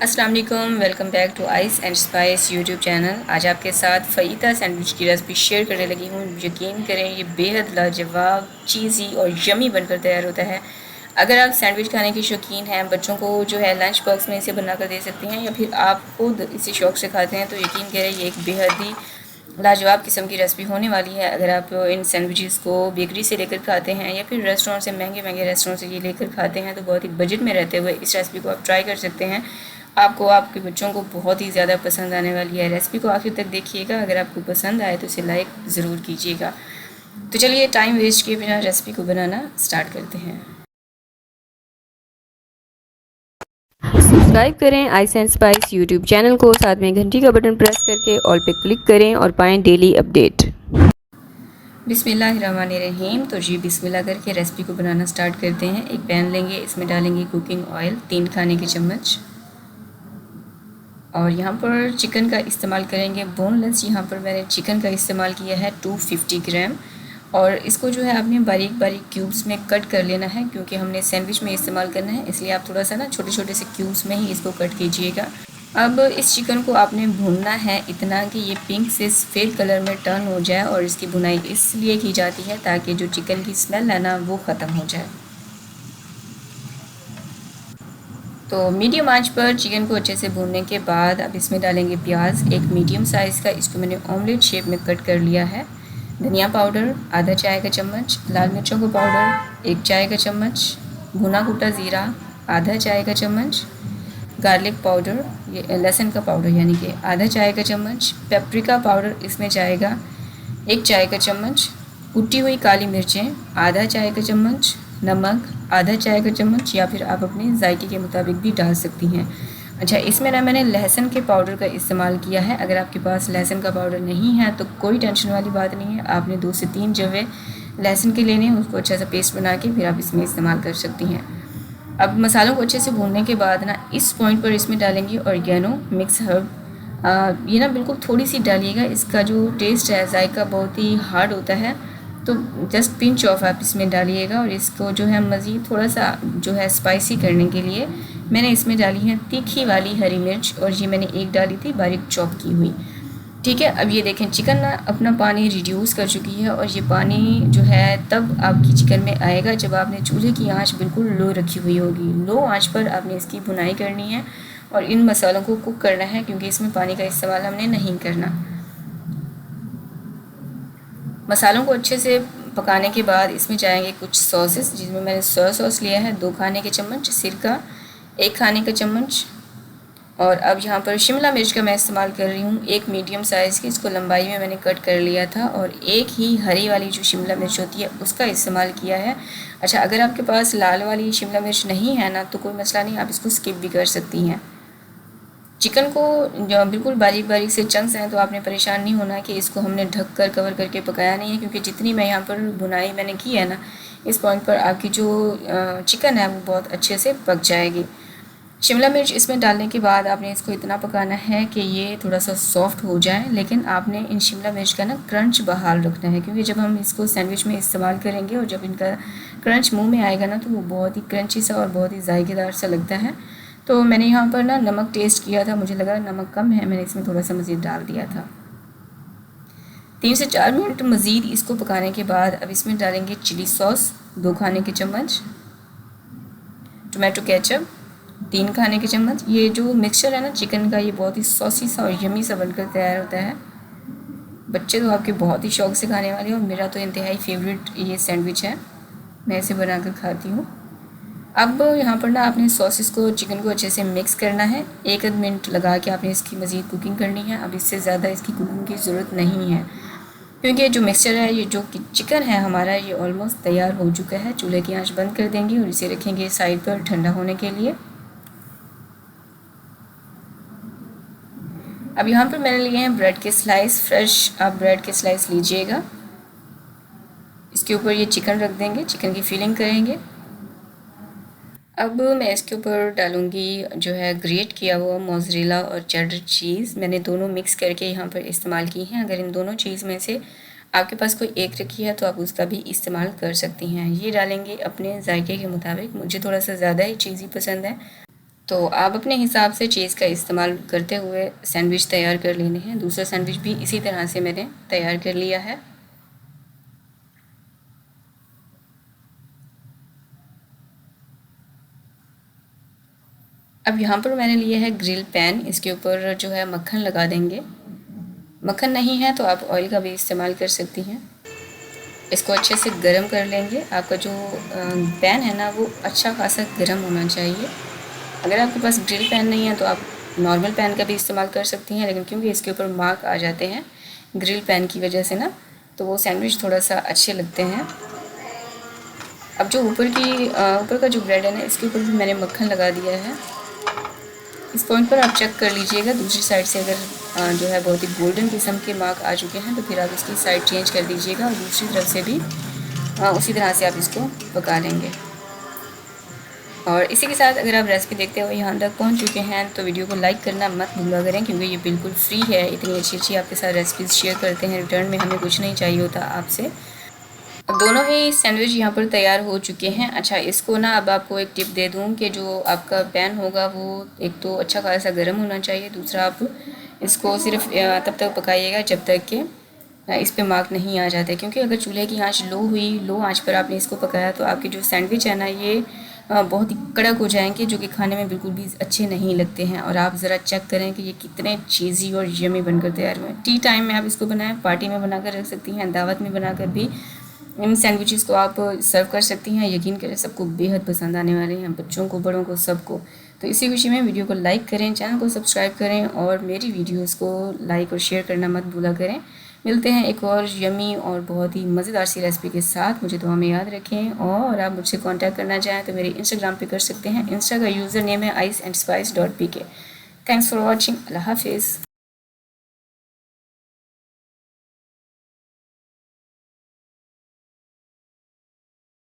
अस्सलाम वालेकुम, welcome back to Ice and Spice YouTube channel. आज आपके साथ फ़हीता सैंडविच की रेसिपी शेयर करने लगी हूँ। यकीन करें ये बेहद लाजवाब, चीज़ी और यमी बनकर तैयार होता है। अगर आप सैंडविच खाने के शौकीन हैं, बच्चों को जो है लंच बॉक्स में इसे बनाकर दे सकते हैं, या फिर आप खुद इसे शौक़ से खाते हैं, तो यकीन करें ये एक बेहद ही लाजवाब किस्म की रेसिपी होने वाली है। अगर आप इन सैंडविचेस को बेकरी से लेकर खाते हैं या फिर रेस्टोरेंट से, महंगे महंगे रेस्टोरेंट से ये लेकर खाते हैं, तो बहुत ही बजट में रहते हुए इस रेसिपी को आप ट्राई कर सकते हैं। आपको, आपके बच्चों को बहुत ही ज़्यादा पसंद आने वाली है। रेसिपी को आखिर तक देखिएगा। अगर आपको पसंद आए तो इसे लाइक ज़रूर कीजिएगा। तो चलिए टाइम वेस्ट किए बिना रेसिपी को बनाना स्टार्ट करते हैं। सब्सक्राइब करें ice and Spice YouTube channel को, साथ में घंटी का बटन प्रेस करके ऑल पे क्लिक करें और पाएँ डेली अपडेट। बिस्मिल्लाहिर्रहमानिर्रहीम। तो जी बिस्मिल्लाह करके रेसिपी को बनाना स्टार्ट करते हैं। एक पैन लेंगे, इसमें डालेंगे कुकिंग ऑयल 3 खाने के चम्मच, और यहाँ पर चिकन का इस्तेमाल करेंगे बोनलेस। यहाँ पर मैंने चिकन का इस्तेमाल किया है 250 ग्राम, और इसको जो है आपने बारीक बारीक क्यूब्स में कट कर लेना है, क्योंकि हमने सैंडविच में इस्तेमाल करना है, इसलिए आप थोड़ा सा ना छोटे छोटे से क्यूब्स में ही इसको कट कीजिएगा। अब इस चिकन को आपने भूनना है इतना कि ये पिंक से सफ़ेद कलर में टर्न हो जाए, और इसकी भुनाई इसलिए की जाती है ताकि जो चिकन की स्मेल है ना वो ख़त्म हो जाए। तो मीडियम आंच पर चिकन को अच्छे से भूनने के बाद अब इसमें डालेंगे प्याज, एक मीडियम साइज़ का, इसको मैंने ऑमलेट शेप में कट कर लिया है। धनिया पाउडर आधा चाय का चम्मच, लाल मिर्चों का पाउडर 1 चाय का चम्मच, भुना कुटा ज़ीरा आधा चाय का चम्मच, गार्लिक पाउडर, ये लहसुन का पाउडर यानी कि आधा चाय का चम्मच, पेपरिका पाउडर इसमें जाएगा 1 चाय का चम्मच, कुटी हुई काली मिर्चें आधा चाय का चम्मच, नमक आधा चाय का चम्मच, या फिर आप अपने जायके के मुताबिक भी डाल सकती हैं। अच्छा, इसमें ना मैंने लहसुन के पाउडर का इस्तेमाल किया है। अगर आपके पास लहसुन का पाउडर नहीं है तो कोई टेंशन वाली बात नहीं है। आपने 2 से 3 जवे लहसुन के लेने हैं, उसको अच्छा सा पेस्ट बना के फिर आप इसमें इस्तेमाल कर सकती हैं। अब मसालों को अच्छे से भूनने के बाद ना इस पॉइंट पर इसमें डालेंगे ऑर्गेनो मिक्स हर्ब। ये ना बिल्कुल थोड़ी सी डालिएगा, इसका जो टेस्ट है, जायका बहुत ही हार्ड होता है, तो जस्ट पिंच ऑफ आप इसमें डालिएगा। और इसको जो है मज़ीद थोड़ा सा जो है स्पाइसी करने के लिए मैंने इसमें डाली है तीखी वाली हरी मिर्च, और ये मैंने एक डाली थी बारीक चॉप की हुई। ठीक है, अब ये देखें चिकन ना अपना पानी रिड्यूस कर चुकी है, और ये पानी जो है तब आपकी चिकन में आएगा जब आपने चूल्हे की आंच बिल्कुल लो रखी हुई होगी। लो आंच पर आपने इसकी भुनाई करनी है और इन मसालों को कुक करना है, क्योंकि इसमें पानी का इस्तेमाल हमने नहीं करना। मसालों को अच्छे से पकाने के बाद इसमें जाएंगे कुछ सॉसेस, जिसमें मैंने सोया सॉस लिया है 2 खाने के चम्मच, सिरका 1 खाने का चम्मच, और अब यहाँ पर शिमला मिर्च का मैं इस्तेमाल कर रही हूँ एक मीडियम साइज़ की, इसको लंबाई में मैंने कट कर लिया था, और एक ही हरी वाली जो शिमला मिर्च होती है उसका इस्तेमाल किया है। अच्छा, अगर आपके पास लाल वाली शिमला मिर्च नहीं है ना तो कोई मसला नहीं, आप इसको स्किप भी कर सकती हैं। चिकन को जो बिल्कुल बारीक बारीक से चंक्स हैं, तो आपने परेशान नहीं होना कि इसको हमने ढक कर कवर करके पकाया नहीं है, क्योंकि जितनी मैं यहाँ पर भुनाई मैंने की है ना, इस पॉइंट पर आपकी जो चिकन है वो बहुत अच्छे से पक जाएगी। शिमला मिर्च इसमें डालने के बाद आपने इसको इतना पकाना है कि ये थोड़ा सा सॉफ्ट हो जाए, लेकिन आपने इन शिमला मिर्च का ना क्रंच बहाल रखना है, क्योंकि जब हम इसको सैंडविच में इस्तेमाल करेंगे और जब इनका क्रंच मुंह में आएगा ना तो वो बहुत ही क्रंची सा और बहुत ही जायकेदार सा लगता है। तो मैंने यहाँ पर ना नमक टेस्ट किया था, मुझे लगा नमक कम है, मैंने इसमें थोड़ा सा मज़ीद डाल दिया था। 3 से 4 मिनट मज़ीद इसको पकाने के बाद अब इसमें डालेंगे चिली सॉस 2 खाने के चम्मच, टोमेटो केचप 3 खाने के चम्मच। ये जो मिक्सचर है ना चिकन का, ये बहुत ही सॉसी सा और यमी सा बनकर तैयार होता है। बच्चे तो आपके बहुत ही शौक से खाने वाले हैं, और मेरा तो इंतहाई फेवरेट ये सैंडविच है, मैं इसे बनाकर खाती हूँ। अब यहाँ पर ना आपने सॉसेस को, चिकन को अच्छे से मिक्स करना है, 1 आध मिनट लगा के आपने इसकी मज़ीद कुकिंग करनी है। अब इससे ज़्यादा इसकी कुकिंग की ज़रूरत नहीं है, क्योंकि जो मिक्सचर है, ये जो चिकन है हमारा, ये ऑलमोस्ट तैयार हो चुका है। चूल्हे की आंच बंद कर देंगे और इसे रखेंगे साइड पर ठंडा होने के लिए। अब यहाँ पर मैंने लिए हैं ब्रेड के स्लाइस, फ्रेश आप ब्रेड के स्लाइस लीजिएगा। इसके ऊपर ये चिकन रख देंगे, चिकन की फिलिंग करेंगे। अब मैं इसके ऊपर डालूँगी जो है ग्रेट किया हुआ मोज़रेला और चेडर चीज़, मैंने दोनों मिक्स करके यहाँ पर इस्तेमाल की हैं। अगर इन दोनों चीज़ में से आपके पास कोई एक रखी है तो आप उसका भी इस्तेमाल कर सकती हैं। ये डालेंगे अपने जायके के मुताबिक, मुझे थोड़ा सा ज़्यादा ही चीज़ी पसंद है। तो आप अपने हिसाब से चीज़ का इस्तेमाल करते हुए सैंडविच तैयार कर लेने हैं। दूसरा सैंडविच भी इसी तरह से मैंने तैयार कर लिया है। अब यहाँ पर मैंने लिया है ग्रिल पैन, इसके ऊपर जो है मक्खन लगा देंगे। मक्खन नहीं है तो आप ऑयल का भी इस्तेमाल कर सकती हैं। इसको अच्छे से गर्म कर लेंगे। आपका जो पैन है ना वो अच्छा खासा गर्म होना चाहिए। अगर आपके पास ग्रिल पैन नहीं है तो आप नॉर्मल पैन का भी इस्तेमाल कर सकती हैं, लेकिन क्योंकि इसके ऊपर मार्क आ जाते हैं ग्रिल पैन की वजह से ना, तो वो सैंडविच थोड़ा सा अच्छे लगते हैं। अब जो ऊपर का जो ब्रेड है ना, इसके ऊपर भी मैंने मक्खन लगा दिया है। इस पॉइंट पर आप चेक कर लीजिएगा, दूसरी साइड से अगर जो है बहुत ही गोल्डन किस्म के मार्क आ चुके हैं तो फिर आप इसकी साइड चेंज कर दीजिएगा और दूसरी तरफ से भी उसी तरह से आप इसको पका लेंगे। और इसी के साथ अगर आप रेसिपी देखते हुए यहाँ तक पहुँच चुके हैं तो वीडियो को लाइक करना मत भूला करें, क्योंकि ये बिल्कुल फ्री है। इतनी अच्छी अच्छी आपके साथ रेसिपीज़ शेयर करते हैं, रिटर्न में हमें कुछ नहीं चाहिए होता आपसे। दोनों ही सैंडविच यहाँ पर तैयार हो चुके हैं। अच्छा, इसको ना अब आपको एक टिप दे दूँ कि जो आपका पैन होगा वो एक तो अच्छा खासा गर्म होना चाहिए, दूसरा आप इसको सिर्फ तब तक पकाइएगा जब तक कि इस पे मार्क नहीं आ जाते, क्योंकि अगर चूल्हे की आंच लो आंच पर आपने इसको पकाया तो आपके जो सैंडविच है ना ये बहुत ही कड़क हो जाएंगे, जो कि खाने में बिल्कुल भी अच्छे नहीं लगते हैं। और आप ज़रा चेक करें कि ये कितने चीज़ी और यमी बनकर तैयार हुए हैं। टी टाइम में आप इसको बनाएं, पार्टी में बनाकर रख सकती हैं, दावत में बनाकर भी इन सैंडविचेस को आप सर्व कर सकती हैं। यकीन करें सबको बेहद पसंद आने वाले हैं, बच्चों को, बड़ों को, सबको। तो इसी खुशी में वीडियो को लाइक करें, चैनल को सब्सक्राइब करें और मेरी वीडियोस को लाइक और शेयर करना मत भूला करें। मिलते हैं एक और यमी और बहुत ही मज़ेदार सी रेसिपी के साथ। मुझे दुआ में याद रखें, और आप मुझसे कांटेक्ट करना चाहें तो मेरे इंस्टाग्राम पे कर सकते हैं। इंस्टा का यूज़र नेम है iceandspice.pk। Thanks for watching. अल्लाह हाफिज़।